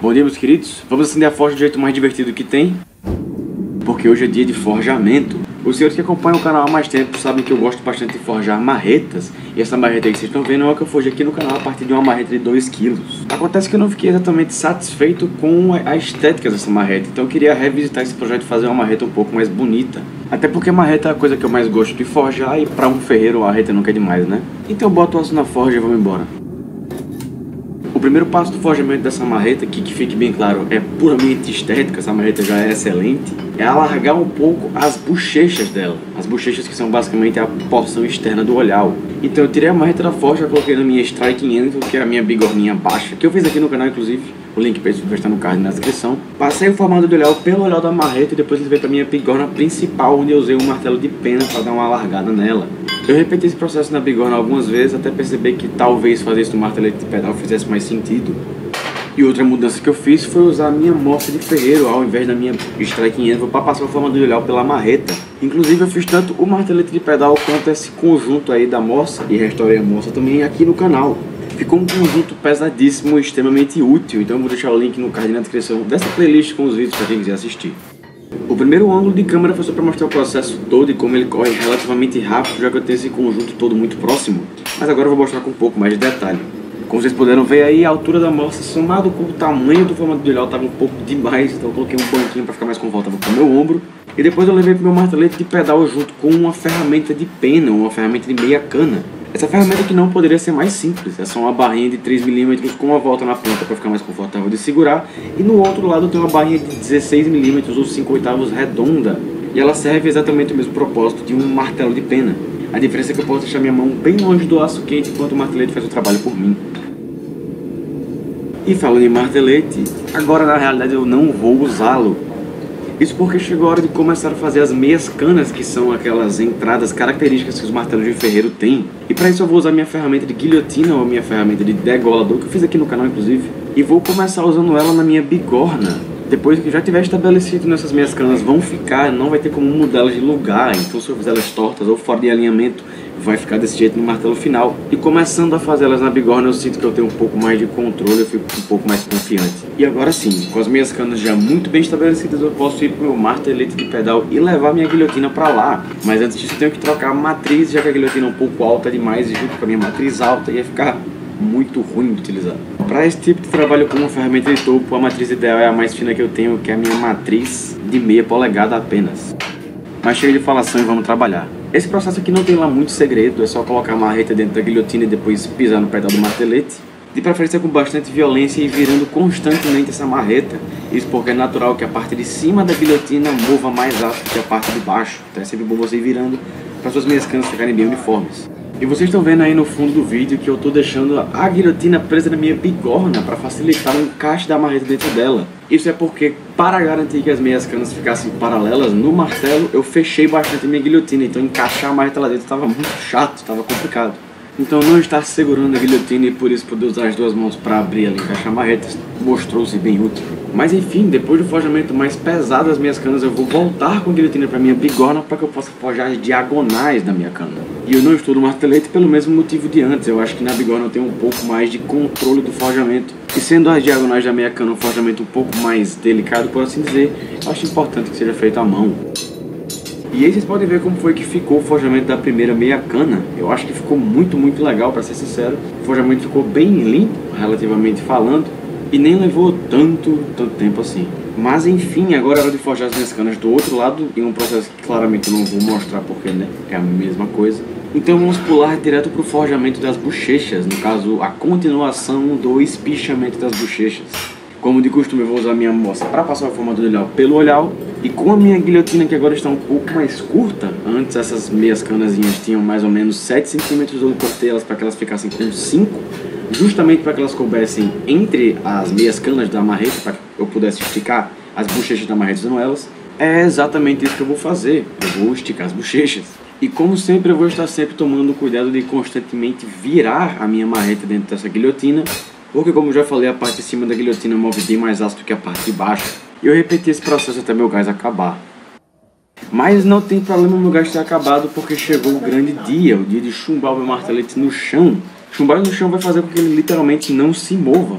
Bom dia, meus queridos. Vamos acender a forja do jeito mais divertido que tem, porque hoje é dia de forjamento. Os senhores que acompanham o canal há mais tempo sabem que eu gosto bastante de forjar marretas. E essa marreta aí que vocês estão vendo é uma que eu forjei aqui no canal a partir de uma marreta de 2 kg. Acontece que eu não fiquei exatamente satisfeito com a estética dessa marreta, então eu queria revisitar esse projeto e fazer uma marreta um pouco mais bonita. Até porque marreta é a coisa que eu mais gosto de forjar e pra um ferreiro a marreta nunca é demais, né? Então eu boto o aço na forja e vamos embora. O primeiro passo do forjamento dessa marreta, que fique bem claro, é puramente estética, essa marreta já é excelente, é alargar um pouco as bochechas dela. As bochechas que são basicamente a porção externa do olhar. Então eu tirei a marreta da forja, coloquei na minha Strike 500, que é a minha bigorninha baixa, que eu fiz aqui no canal inclusive, o link para isso vai estar no card na descrição. Passei o formato do olhar pelo olhar da marreta e depois ele veio para a minha bigorna principal, onde eu usei um martelo de pena para dar uma alargada nela. Eu repeti esse processo na bigorna algumas vezes até perceber que talvez fazer isso no martelete de pedal fizesse mais sentido. E outra mudança que eu fiz foi usar a minha morsa de ferreiro ao invés da minha Strike 500 para passar o formato do olhar pela marreta. Inclusive eu fiz tanto o martelete de pedal quanto esse conjunto aí da morsa e restaurei a morsa também aqui no canal. Ficou um conjunto pesadíssimo e extremamente útil, então eu vou deixar o link no card na descrição dessa playlist com os vídeos para quem quiser assistir. O primeiro ângulo de câmera foi só para mostrar o processo todo e como ele corre relativamente rápido, já que eu tenho esse conjunto todo muito próximo. Mas agora eu vou mostrar com um pouco mais de detalhe. Como vocês puderam ver aí, a altura da morsa somado com o tamanho do formato do olhar estava um pouco demais, então eu coloquei um banquinho para ficar mais confortável para o meu ombro. E depois eu levei para o meu martelete de pedal junto com uma ferramenta de pena, uma ferramenta de meia cana. Essa ferramenta que não poderia ser mais simples, é só uma barrinha de 3 mm com uma volta na ponta para ficar mais confortável de segurar. E no outro lado tem uma barrinha de 16 mm ou 5/8 redonda. E ela serve exatamente o mesmo propósito de um martelo de pena. A diferença é que eu posso deixar minha mão bem longe do aço quente enquanto o martelete faz o trabalho por mim. E falando em martelete, agora na realidade eu não vou usá-lo. Isso porque chegou a hora de começar a fazer as meias canas, que são aquelas entradas características que os martelos de ferreiro têm. E para isso eu vou usar minha ferramenta de guilhotina, ou minha ferramenta de degolador, que eu fiz aqui no canal inclusive. E vou começar usando ela na minha bigorna. Depois que já tiver estabelecido nessas meias canas vão ficar, não vai ter como mudá-las de lugar. Então se eu fizer elas tortas ou fora de alinhamento, vai ficar desse jeito no martelo final. E começando a fazer elas na bigorna eu sinto que eu tenho um pouco mais de controle, eu fico um pouco mais confiante. E agora sim, com as minhas canas já muito bem estabelecidas, eu posso ir pro meu martelete de pedal e levar minha guilhotina pra lá. Mas antes disso eu tenho que trocar a matriz, já que a guilhotina é um pouco alta demais e junto com a minha matriz alta ia ficar muito ruim de utilizar. Para esse tipo de trabalho com uma ferramenta de topo, a matriz ideal é a mais fina que eu tenho, que é a minha matriz de meia polegada apenas. Mas chega de falação e vamos trabalhar. Esse processo aqui não tem lá muito segredo, é só colocar a marreta dentro da guilhotina e depois pisar no pedal do martelete. De preferência com bastante violência e virando constantemente essa marreta. Isso porque é natural que a parte de cima da guilhotina mova mais rápido que a parte de baixo. Então é sempre bom você ir virando para suas meias canas ficarem bem uniformes. E vocês estão vendo aí no fundo do vídeo que eu estou deixando a guilhotina presa na minha bigorna para facilitar o encaixe da marreta dentro dela. Isso é porque, para garantir que as meias canas ficassem paralelas no martelo, eu fechei bastante a minha guilhotina, então encaixar a marreta lá dentro estava muito chato, estava complicado. Então não estar segurando a guilhotina e por isso poder usar as duas mãos para abrir ela e encaixar a marreta mostrou-se bem útil. Mas enfim, depois do forjamento mais pesado das minhas canas, eu vou voltar com a guilhotina para minha bigorna para que eu possa forjar as diagonais da minha cana. E eu não estou no martelete pelo mesmo motivo de antes, eu acho que na bigorna eu tenho um pouco mais de controle do forjamento. E sendo as diagonais da minha cana um forjamento um pouco mais delicado, por assim dizer, eu acho importante que seja feito à mão. E aí vocês podem ver como foi que ficou o forjamento da primeira meia cana. Eu acho que ficou muito legal, para ser sincero. O forjamento ficou bem limpo, relativamente falando, e nem levou tanto tempo assim. Mas enfim, agora é hora de forjar as minhas canas do outro lado, em um processo que claramente eu não vou mostrar porque, né, é a mesma coisa. Então vamos pular direto para o forjamento das bochechas, no caso, a continuação do espichamento das bochechas. Como de costume, eu vou usar minha morsa para passar o formato do olhar pelo olhar. E com a minha guilhotina, que agora está um pouco mais curta, antes essas meias canazinhas tinham mais ou menos 7 cm, eu cortei elas para que elas ficassem com 5, justamente para que elas coubessem entre as meias canas da marreta, para que eu pudesse esticar as bochechas da marreta usando elas. É exatamente isso que eu vou fazer, eu vou esticar as bochechas. E como sempre, eu vou estar sempre tomando cuidado de constantemente virar a minha marreta dentro dessa guilhotina, porque como eu já falei, a parte de cima da guilhotina move bem mais ácido que a parte de baixo. E eu repeti esse processo até meu gás acabar. Mas não tem problema meu gás ter acabado, porque chegou o grande dia, o dia de chumbar o meu martelete no chão. Chumbar no chão vai fazer com que ele literalmente não se mova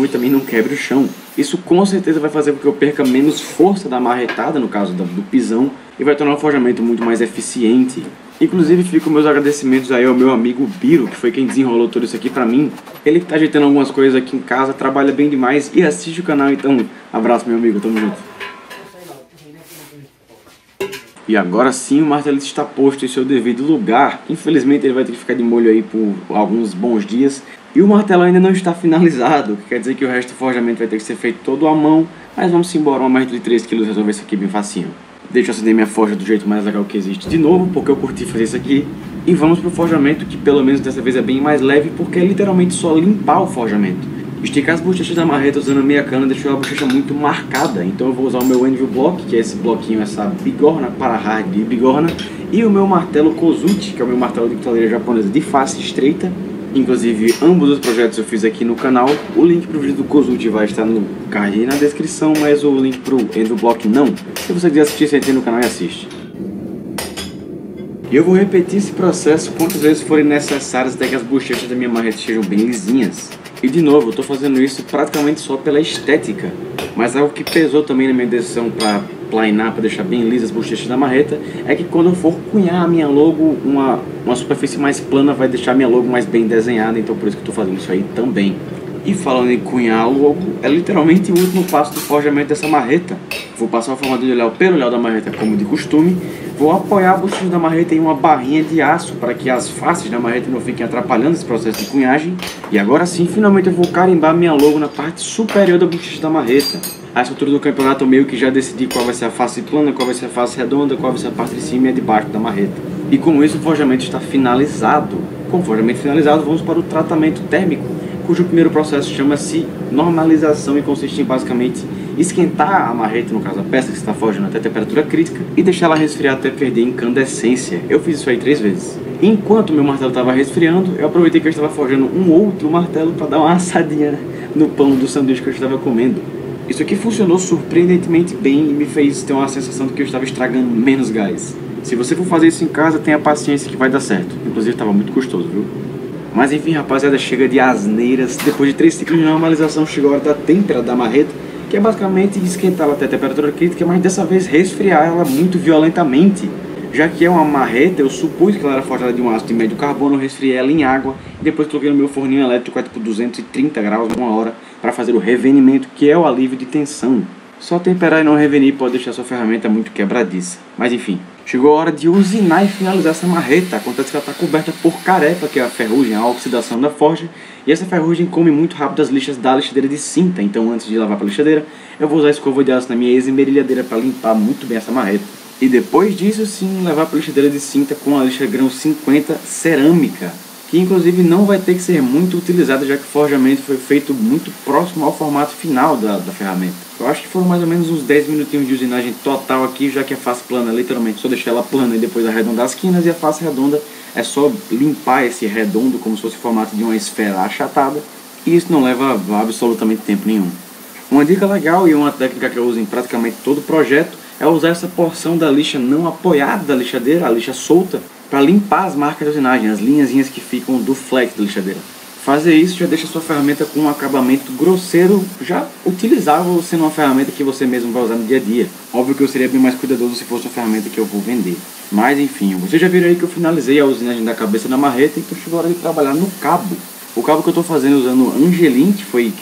e também não quebre o chão. Isso com certeza vai fazer com que eu perca menos força da marretada, no caso do pisão, e vai tornar o forjamento muito mais eficiente. Inclusive fico meus agradecimentos aí ao meu amigo Biro, que foi quem desenrolou tudo isso aqui pra mim. Ele que tá ajeitando algumas coisas aqui em casa, trabalha bem demais e assiste o canal, então abraço meu amigo, tamo junto. E agora sim o martelete está posto em seu devido lugar. Infelizmente ele vai ter que ficar de molho aí por alguns bons dias. E o martelo ainda não está finalizado, que quer dizer que o resto do forjamento vai ter que ser feito todo à mão. Mas vamos embora, uma marreta de 3 kg resolver isso aqui bem facinho. Deixa eu acender minha forja do jeito mais legal que existe de novo, porque eu curti fazer isso aqui. E vamos pro forjamento, que pelo menos dessa vez é bem mais leve, porque é literalmente só limpar o forjamento. Esticar as bochechas da marreta usando a meia cana deixou a bochecha muito marcada. Então eu vou usar o meu Anvil Block, que é esse bloquinho, essa bigorna para hard de bigorna. E o meu martelo Kozuchi, que é o meu martelo de cutelaria japonesa de face estreita. Inclusive ambos os projetos eu fiz aqui no canal. O link para o vídeo do Kozuchi vai estar no card e na descrição, mas o link para o Anvil Block não. Se você quiser assistir, você entra no canal e assiste. E eu vou repetir esse processo quantas vezes forem necessárias até que as bochechas da minha marreta sejam bem lisinhas. E de novo, eu estou fazendo isso praticamente só pela estética, mas algo que pesou também na minha decisão para planar, para deixar bem lisas as bochechas da marreta, é que quando eu for cunhar a minha logo, uma superfície mais plana vai deixar a minha logo mais bem desenhada, então por isso que eu estou fazendo isso aí também. E falando em cunhar a logo, é literalmente o último passo do forjamento dessa marreta. Vou passar o formato de olhar pelo olhar da marreta como de costume. Vou apoiar a bochecha da marreta em uma barrinha de aço para que as faces da marreta não fiquem atrapalhando esse processo de cunhagem. E agora sim, finalmente eu vou carimbar minha logo na parte superior da bochecha da marreta. A essa altura do campeonato eu meio que já decidi qual vai ser a face plana, qual vai ser a face redonda, qual vai ser a parte de cima e a de baixo da marreta. E com isso o forjamento está finalizado. Com o forjamento finalizado, vamos para o tratamento térmico, cujo primeiro processo chama-se normalização e consiste em basicamente esquentar a marreta, no caso a peça que está forjando até a temperatura crítica e deixar ela resfriar até perder incandescência. Eu fiz isso aí 3 vezes. Enquanto meu martelo estava resfriando, eu aproveitei que eu estava forjando um outro martelo para dar uma assadinha no pão do sanduíche que eu estava comendo. Isso aqui funcionou surpreendentemente bem e me fez ter uma sensação de que eu estava estragando menos gás. Se você for fazer isso em casa, tenha paciência que vai dar certo. Inclusive estava muito custoso, viu? Mas enfim, rapaziada, chega de asneiras. Depois de 3 ciclos de normalização, chegou a hora da têmpera da marreta, que é basicamente esquentá-la até a temperatura crítica, mas dessa vez resfriar ela muito violentamente. Já que é uma marreta, eu supus que ela era forjada de um aço de médio carbono, eu resfriei ela em água e depois coloquei no meu forninho elétrico a tipo 230 graus, 1 hora, para fazer o revenimento, que é o alívio de tensão. Só temperar e não revenir pode deixar sua ferramenta muito quebradiça. Mas enfim, chegou a hora de usinar e finalizar essa marreta. Acontece que ela está coberta por carepa, que é a ferrugem, a oxidação da forja. E essa ferrugem come muito rápido as lixas da lixadeira de cinta. Então antes de lavar para a lixadeira, eu vou usar a escova de aço na minha esmerilhadeira para limpar muito bem essa marreta. E depois disso sim, levar para a lixadeira de cinta com a lixa grão 50 cerâmica, que inclusive não vai ter que ser muito utilizada, já que o forjamento foi feito muito próximo ao formato final da ferramenta. Eu acho que foram mais ou menos uns 10 minutinhos de usinagem total aqui, já que a face plana, literalmente, só deixar ela plana e depois arredondar as quinas, e a face redonda é só limpar esse redondo como se fosse o formato de uma esfera achatada, e isso não leva absolutamente tempo nenhum. Uma dica legal e uma técnica que eu uso em praticamente todo o projeto é usar essa porção da lixa não apoiada da lixadeira, a lixa solta, para limpar as marcas de usinagem, as linhazinhas que ficam do flex da lixadeira. Fazer isso já deixa a sua ferramenta com um acabamento grosseiro, já utilizável, sendo uma ferramenta que você mesmo vai usar no dia a dia. Óbvio que eu seria bem mais cuidadoso se fosse uma ferramenta que eu vou vender. Mas enfim, vocês já viram aí que eu finalizei a usinagem da cabeça da marreta, então chegou a hora de trabalhar no cabo. O cabo que eu estou fazendo usando Angelim, que foi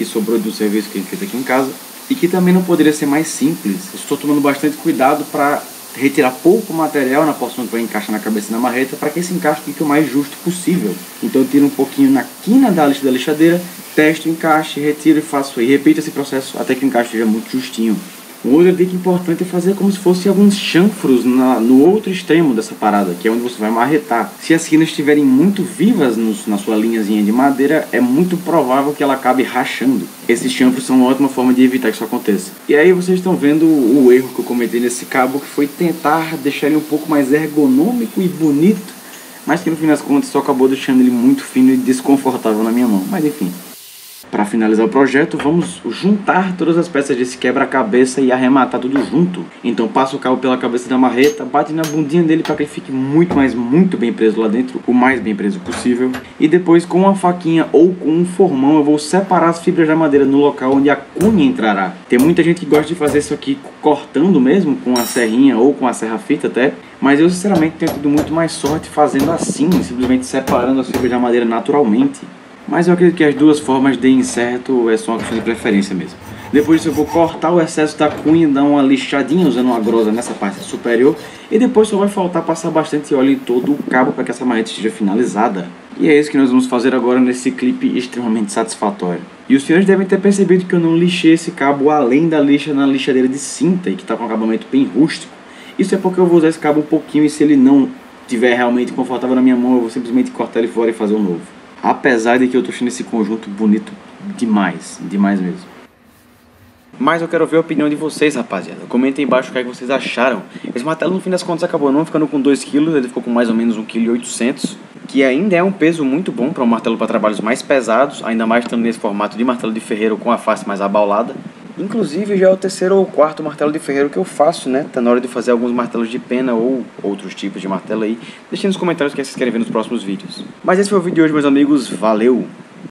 do serviço que a gente fez aqui em casa, e que também não poderia ser mais simples. Eu estou tomando bastante cuidado para retirar pouco material na porção que vai encaixar na cabeça da marreta, para que esse encaixe fique o mais justo possível. Então eu tiro um pouquinho na quina da lixadeira, testo o encaixe, retiro e faço e repito esse processo até que o encaixe esteja muito justinho. Uma outra dica importante é fazer como se fosse alguns chanfros no outro extremo dessa parada, que é onde você vai marretar. Se as quinas estiverem muito vivas na sua linhazinha de madeira, é muito provável que ela acabe rachando. Esses chanfros são uma ótima forma de evitar que isso aconteça. E aí vocês estão vendo o erro que eu cometi nesse cabo, que foi tentar deixar ele um pouco mais ergonômico e bonito, mas que no fim das contas só acabou deixando ele muito fino e desconfortável na minha mão. Mas enfim. Para finalizar o projeto, vamos juntar todas as peças desse quebra-cabeça e arrematar tudo junto. Então passa o cabo pela cabeça da marreta, bate na bundinha dele para que ele fique muito bem preso lá dentro, o mais bem preso possível. E depois com uma faquinha ou com um formão eu vou separar as fibras da madeira no local onde a cunha entrará. Tem muita gente que gosta de fazer isso aqui cortando mesmo, com a serrinha ou com a serra-fita até. Mas eu sinceramente tenho tido muito mais sorte fazendo assim, simplesmente separando as fibras da madeira naturalmente. Mas eu acredito que as duas formas deem certo, é só uma questão de preferência mesmo. Depois disso eu vou cortar o excesso da cunha, dar uma lixadinha usando uma grosa nessa parte superior. E depois só vai faltar passar bastante óleo em todo o cabo para que essa marreta esteja finalizada. E é isso que nós vamos fazer agora nesse clipe extremamente satisfatório. E os senhores devem ter percebido que eu não lixei esse cabo além da lixa na lixadeira de cinta e que está com um acabamento bem rústico. Isso é porque eu vou usar esse cabo um pouquinho e se ele não estiver realmente confortável na minha mão eu vou simplesmente cortar ele fora e fazer um novo. Apesar de que eu tô achando esse conjunto bonito demais, demais mesmo. Mas eu quero ver a opinião de vocês, rapaziada. Comentem embaixo o que é que vocês acharam. Esse martelo no fim das contas acabou não ficando com 2 kg, ele ficou com mais ou menos 1,8 kg, que ainda é um peso muito bom para um martelo para trabalhos mais pesados, ainda mais estando nesse formato de martelo de ferreiro com a face mais abaulada. Inclusive já é o 3º ou 4º martelo de ferreiro que eu faço, né? Tá na hora de fazer alguns martelos de pena ou outros tipos de martelo aí. Deixem nos comentários o que vocês querem ver nos próximos vídeos. Mas esse foi o vídeo de hoje, meus amigos. Valeu!